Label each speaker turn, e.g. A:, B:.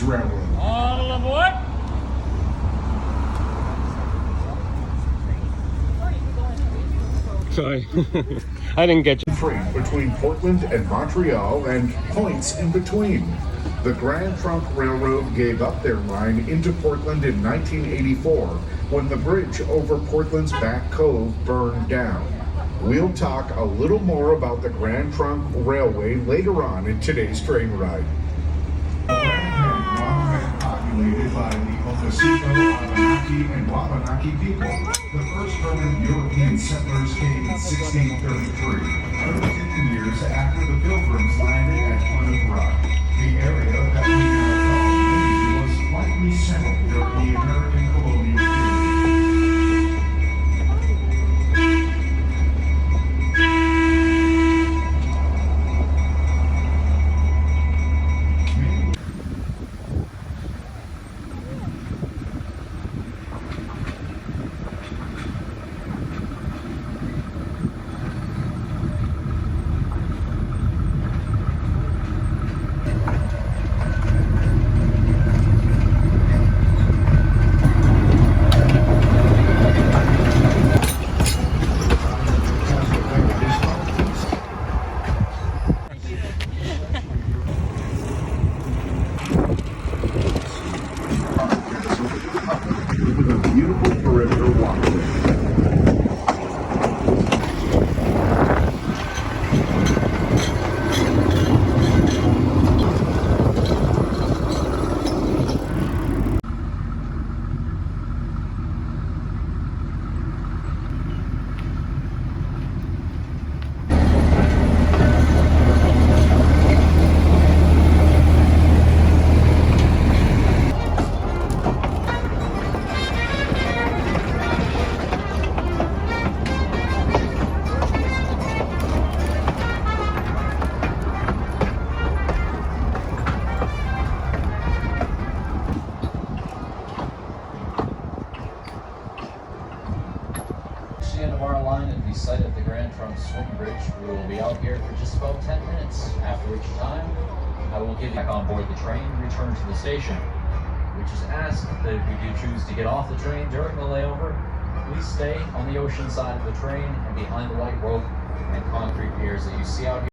A: Railroad.
B: All aboard!
C: Sorry, I didn't get you.
A: Freight between Portland and Montreal and points in between. The Grand Trunk Railroad gave up their line into Portland in 1984 when the bridge over Portland's Back Cove burned down. We'll talk a little more about the Grand Trunk Railway later on in today's train ride. Populated by the Okasiko, Abenaki, and Wabanaki people. The first permanent European settlers came in 1633, 150 years after the Pilgrims landed at Plymouth Rock. The area that we now call Maine was lightly settled during the American colonial period. With a beautiful perimeter walkway.
D: The end of our line at the site of the Grand Trunk Swing Bridge. We will be out here for just about 10 minutes, after which time I will get back on board the train and return to the station, which is asked that if you do choose to get off the train during the layover, please stay on the ocean side of the train and behind the white rope and concrete piers that you see out here.